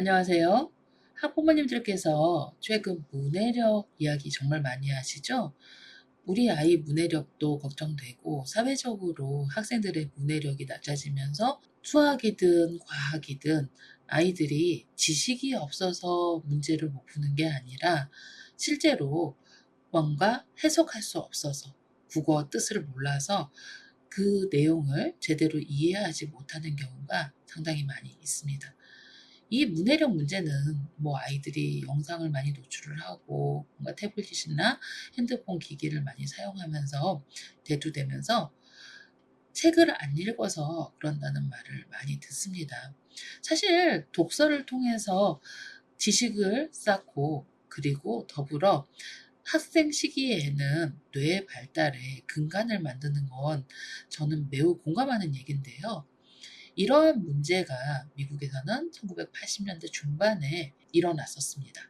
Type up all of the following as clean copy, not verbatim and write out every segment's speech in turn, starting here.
안녕하세요. 학부모님들께서 최근 문해력 이야기 정말 많이 하시죠? 우리 아이 문해력도 걱정되고 사회적으로 학생들의 문해력이 낮아지면서 수학이든 과학이든 아이들이 지식이 없어서 문제를 못 푸는 게 아니라 실제로 뭔가 해석할 수 없어서 국어 뜻을 몰라서 그 내용을 제대로 이해하지 못하는 경우가 상당히 많이 있습니다. 이 문해력 문제는 뭐 아이들이 영상을 많이 노출을 하고 뭔가 태블릿이나 핸드폰 기기를 많이 사용하면서 대두되면서 책을 안 읽어서 그런다는 말을 많이 듣습니다. 사실 독서를 통해서 지식을 쌓고 그리고 더불어 학생 시기에는 뇌의 발달에 근간을 만드는 건 저는 매우 공감하는 얘긴데요. 이러한 문제가 미국에서는 1980년대 중반에 일어났었습니다.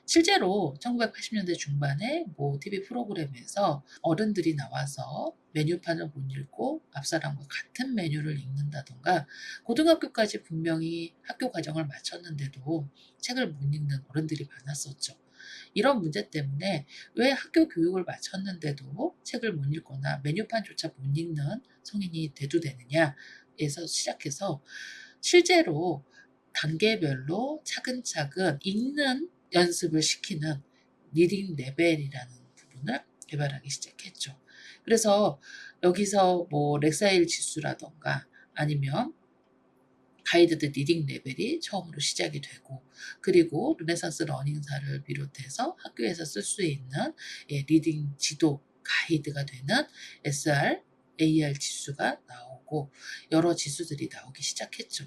실제로 1980년대 중반에 뭐 TV 프로그램에서 어른들이 나와서 메뉴판을 못 읽고 앞사람과 같은 메뉴를 읽는다던가 고등학교까지 분명히 학교 과정을 마쳤는데도 책을 못 읽는 어른들이 많았었죠. 이런 문제 때문에 왜 학교 교육을 마쳤는데도 책을 못 읽거나 메뉴판조차 못 읽는 성인이 대두되느냐에서 시작해서 실제로 단계별로 차근차근 읽는 연습을 시키는 리딩 레벨이라는 부분을 개발하기 시작했죠. 그래서 여기서 뭐 렉사일 지수라던가 아니면 가이드드 리딩 레벨이 처음으로 시작이 되고 그리고 르네상스 러닝사를 비롯해서 학교에서 쓸 수 있는 리딩 지도 가이드가 되는 SR, AR 지수가 나오고 여러 지수들이 나오기 시작했죠.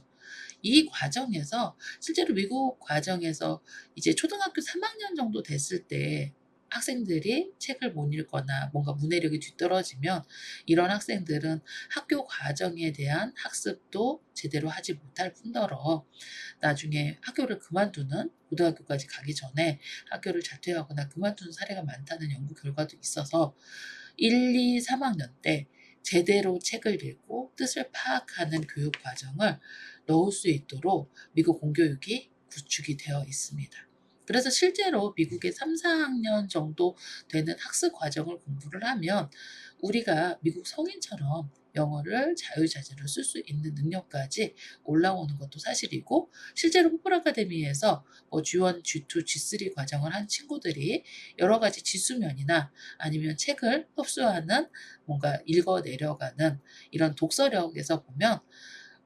이 과정에서 실제로 미국 과정에서 이제 초등학교 3학년 정도 됐을 때 학생들이 책을 못 읽거나 뭔가 문해력이 뒤떨어지면 이런 학생들은 학교 과정에 대한 학습도 제대로 하지 못할 뿐더러 나중에 학교를 그만두는 고등학교까지 가기 전에 학교를 자퇴하거나 그만두는 사례가 많다는 연구 결과도 있어서 1, 2, 3학년 때 제대로 책을 읽고 뜻을 파악하는 교육 과정을 넣을 수 있도록 미국 공교육이 구축이 되어 있습니다. 그래서 실제로 미국의 3, 4학년 정도 되는 학습 과정을 공부를 하면 우리가 미국 성인처럼 영어를 자유자재로 쓸 수 있는 능력까지 올라오는 것도 사실이고 실제로 포플 아카데미에서 뭐 G1, G2, G3 과정을 한 친구들이 여러 가지 지수면이나 아니면 책을 흡수하는 뭔가 읽어 내려가는 이런 독서력에서 보면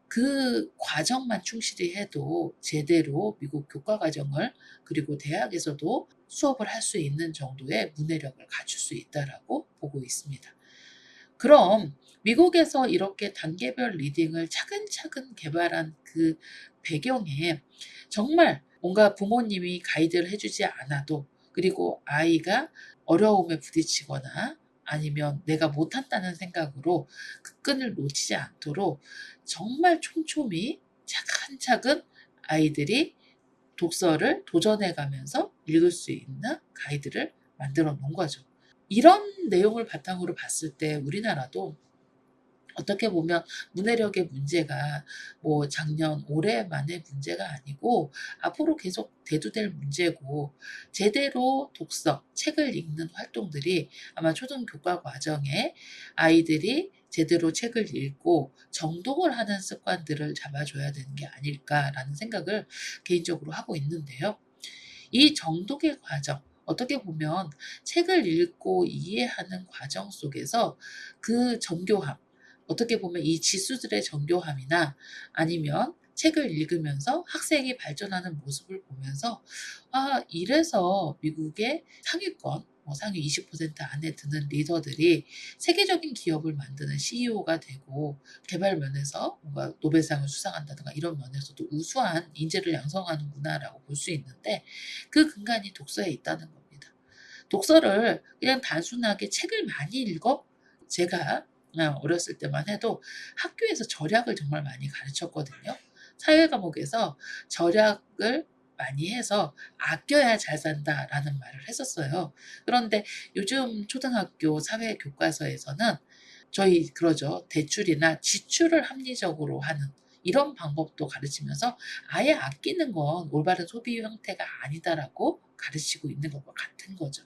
그 과정만 충실히 해도 제대로 미국 교과 과정을 그리고 대학에서도 수업을 할 수 있는 정도의 문해력을 갖출 수 있다라고 보고 있습니다. 그럼 미국에서 이렇게 단계별 리딩을 차근차근 개발한 그 배경에 정말 뭔가 부모님이 가이드를 해주지 않아도 그리고 아이가 어려움에 부딪히거나 아니면 내가 못한다는 생각으로 그 끈을 놓치지 않도록 정말 촘촘히 차근차근 아이들이 독서를 도전해 가면서 읽을 수 있는 가이드를 만들어 놓은 거죠. 이런 내용을 바탕으로 봤을 때 우리나라도 어떻게 보면 문해력의 문제가 뭐 작년, 올해만의 문제가 아니고 앞으로 계속 대두될 문제고 제대로 독서, 책을 읽는 활동들이 아마 초등교과 과정에 아이들이 제대로 책을 읽고 정독을 하는 습관들을 잡아줘야 되는 게 아닐까라는 생각을 개인적으로 하고 있는데요. 이 정독의 과정, 어떻게 보면 책을 읽고 이해하는 과정 속에서 그 정교함, 어떻게 보면 이 지수들의 정교함이나 아니면 책을 읽으면서 학생이 발전하는 모습을 보면서 아, 이래서 미국의 상위권, 뭐 상위 20% 안에 드는 리더들이 세계적인 기업을 만드는 CEO가 되고 개발 면에서 뭔가 노벨상을 수상한다든가 이런 면에서도 우수한 인재를 양성하는구나라고 볼 수 있는데 그 근간이 독서에 있다는 겁니다. 독서를 그냥 단순하게 책을 많이 읽어? 제가 어렸을 때만 해도 학교에서 절약을 정말 많이 가르쳤거든요. 사회 과목에서 절약을 많이 해서 아껴야 잘 산다라는 말을 했었어요. 그런데 요즘 초등학교 사회 교과서에서는 저희 그러죠. 대출이나 지출을 합리적으로 하는 이런 방법도 가르치면서 아예 아끼는 건 올바른 소비 형태가 아니다라고 가르치고 있는 것과 같은 거죠.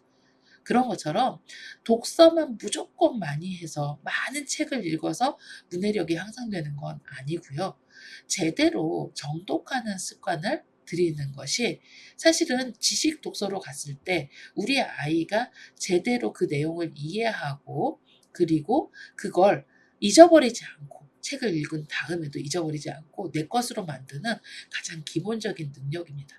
그런 것처럼 독서만 무조건 많이 해서 많은 책을 읽어서 문해력이 향상되는 건 아니고요. 제대로 정독하는 습관을 들이는 것이 사실은 지식 독서로 갔을 때 우리 아이가 제대로 그 내용을 이해하고 그리고 그걸 잊어버리지 않고 책을 읽은 다음에도 잊어버리지 않고 내 것으로 만드는 가장 기본적인 능력입니다.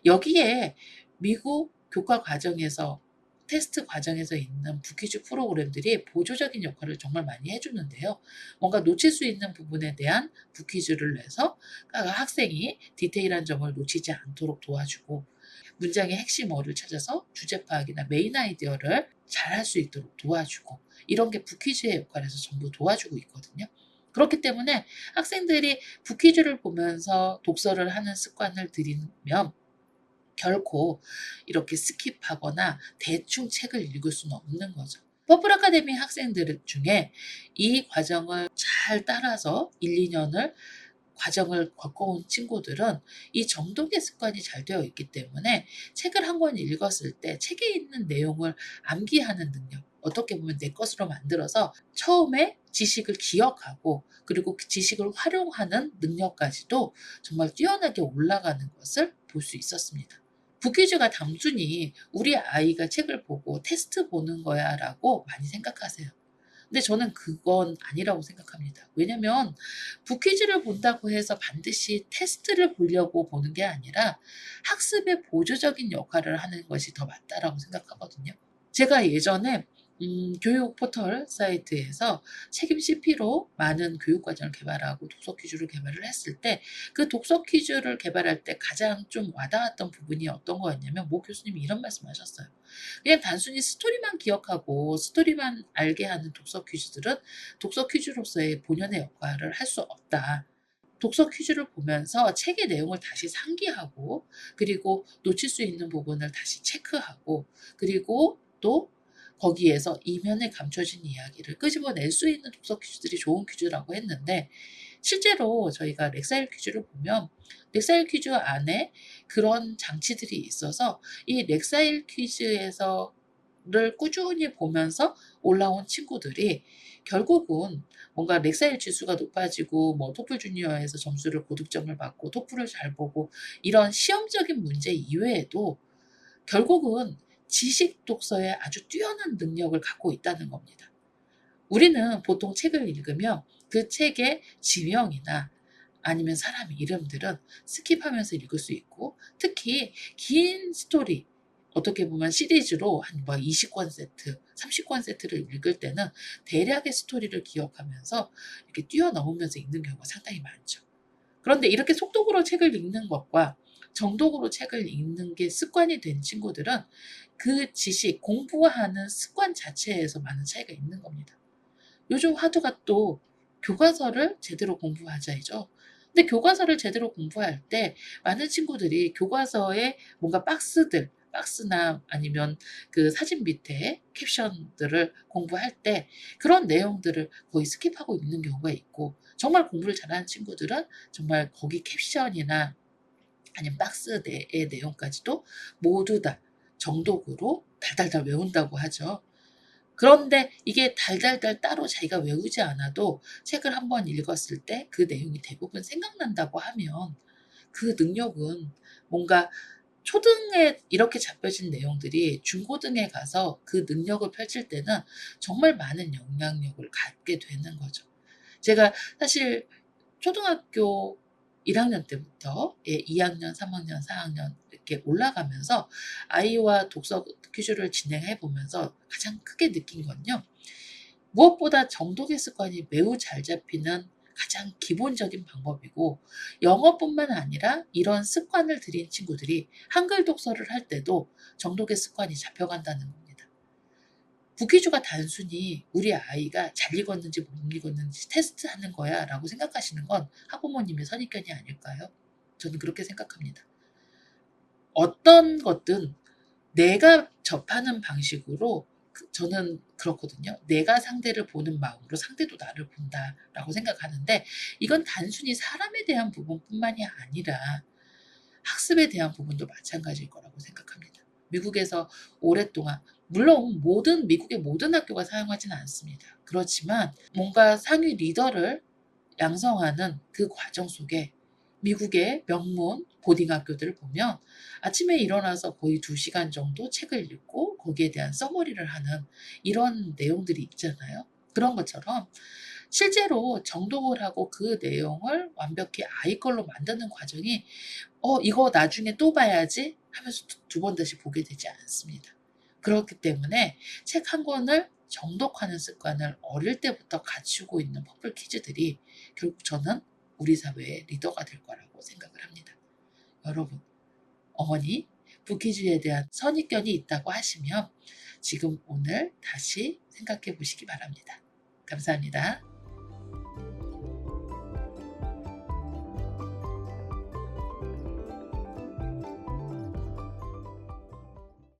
여기에 미국 교과 과정에서 테스트 과정에서 있는 북퀴즈 프로그램들이 보조적인 역할을 정말 많이 해주는데요. 뭔가 놓칠 수 있는 부분에 대한 북퀴즈를 내서 학생이 디테일한 점을 놓치지 않도록 도와주고 문장의 핵심어를 찾아서 주제 파악이나 메인 아이디어를 잘할 수 있도록 도와주고 이런 게 북퀴즈의 역할에서 전부 도와주고 있거든요. 그렇기 때문에 학생들이 북퀴즈를 보면서 독서를 하는 습관을 들이면 결코 이렇게 스킵하거나 대충 책을 읽을 수는 없는 거죠. 퍼플 아카데미 학생들 중에 이 과정을 잘 따라서 1, 2년을 과정을 겪어온 친구들은 이 정독의 습관이 잘 되어 있기 때문에 책을 한 권 읽었을 때 책에 있는 내용을 암기하는 능력, 어떻게 보면 내 것으로 만들어서 처음에 지식을 기억하고 그리고 그 지식을 활용하는 능력까지도 정말 뛰어나게 올라가는 것을 볼 수 있었습니다. 북퀴즈가 단순히 우리 아이가 책을 보고 테스트 보는 거야 라고 많이 생각하세요. 근데 저는 그건 아니라고 생각합니다. 왜냐면 북퀴즈를 본다고 해서 반드시 테스트를 보려고 보는 게 아니라 학습의 보조적인 역할을 하는 것이 더 맞다라고 생각하거든요. 제가 예전에 교육 포털 사이트에서 책임 CP로 많은 교육 과정을 개발하고 독서 퀴즈를 개발을 했을 때 그 독서 퀴즈를 개발할 때 가장 좀 와닿았던 부분이 어떤 거였냐면 모 교수님이 이런 말씀하셨어요. 그냥 단순히 스토리만 기억하고 스토리만 알게 하는 독서 퀴즈들은 독서 퀴즈로서의 본연의 역할을 할 수 없다. 독서 퀴즈를 보면서 책의 내용을 다시 상기하고 그리고 놓칠 수 있는 부분을 다시 체크하고 그리고 또 거기에서 이면에 감춰진 이야기를 끄집어낼 수 있는 독서 퀴즈들이 좋은 퀴즈라고 했는데 실제로 저희가 렉사일 퀴즈를 보면 렉사일 퀴즈 안에 그런 장치들이 있어서 이 렉사일 퀴즈에서를 꾸준히 보면서 올라온 친구들이 결국은 뭔가 렉사일 지수가 높아지고 뭐 토플 주니어에서 점수를 고득점을 받고 토플을 잘 보고 이런 시험적인 문제 이외에도 결국은 지식 독서에 아주 뛰어난 능력을 갖고 있다는 겁니다. 우리는 보통 책을 읽으면 그 책의 지명이나 아니면 사람 이름들은 스킵하면서 읽을 수 있고 특히 긴 스토리 어떻게 보면 시리즈로 한 20권 세트, 30권 세트를 읽을 때는 대략의 스토리를 기억하면서 이렇게 뛰어넘으면서 읽는 경우가 상당히 많죠. 그런데 이렇게 속독으로 책을 읽는 것과 정독으로 책을 읽는 게 습관이 된 친구들은 그 지식, 공부하는 습관 자체에서 많은 차이가 있는 겁니다. 요즘 화두가 또 교과서를 제대로 공부하자이죠. 근데 교과서를 제대로 공부할 때 많은 친구들이 교과서에 뭔가 박스나 아니면 그 사진 밑에 캡션들을 공부할 때 그런 내용들을 거의 스킵하고 있는 경우가 있고 정말 공부를 잘하는 친구들은 정말 거기 캡션이나 아니면 박스 내의 내용까지도 모두 다 정독으로 달달달 외운다고 하죠. 그런데 이게 달달달 따로 자기가 외우지 않아도 책을 한번 읽었을 때 그 내용이 대부분 생각난다고 하면 그 능력은 뭔가 초등에 이렇게 잡혀진 내용들이 중고등에 가서 그 능력을 펼칠 때는 정말 많은 영향력을 갖게 되는 거죠. 제가 사실 초등학교 1학년 때부터 2학년, 3학년, 4학년 이렇게 올라가면서 아이와 독서 퀴즈를 진행해 보면서 가장 크게 느낀 건요. 무엇보다 정독의 습관이 매우 잘 잡히는 가장 기본적인 방법이고 영어뿐만 아니라 이런 습관을 들인 친구들이 한글 독서를 할 때도 정독의 습관이 잡혀간다는 겁니다. 북퀴즈가 단순히 우리 아이가 잘 읽었는지 못 읽었는지 테스트하는 거야 라고 생각하시는 건 학부모님의 선입견이 아닐까요? 저는 그렇게 생각합니다. 어떤 것든 내가 접하는 방식으로 저는 그렇거든요. 내가 상대를 보는 마음으로 상대도 나를 본다라고 생각하는데, 이건 단순히 사람에 대한 부분뿐만이 아니라 학습에 대한 부분도 마찬가지일 거라고 생각합니다. 미국에서 오랫동안, 물론 미국의 모든 학교가 사용하지는 않습니다. 그렇지만 뭔가 상위 리더를 양성하는 그 과정 속에 미국의 명문 보딩 학교들을 보면 아침에 일어나서 거의 2시간 정도 책을 읽고 거기에 대한 서머리를 하는 이런 내용들이 있잖아요. 그런 것처럼 실제로 정독을 하고 그 내용을 완벽히 아이 걸로 만드는 과정이 이거 나중에 또 봐야지 하면서 두 번 다시 보게 되지 않습니다. 그렇기 때문에 책 한 권을 정독하는 습관을 어릴 때부터 갖추고 있는 퍼플 키즈들이 결국 저는 우리 사회의 리더가 될 거라고 생각을 합니다. 여러분, 어머니, 부키즈에 대한 선입견이 있다고 하시면 지금 오늘 다시 생각해 보시기 바랍니다. 감사합니다.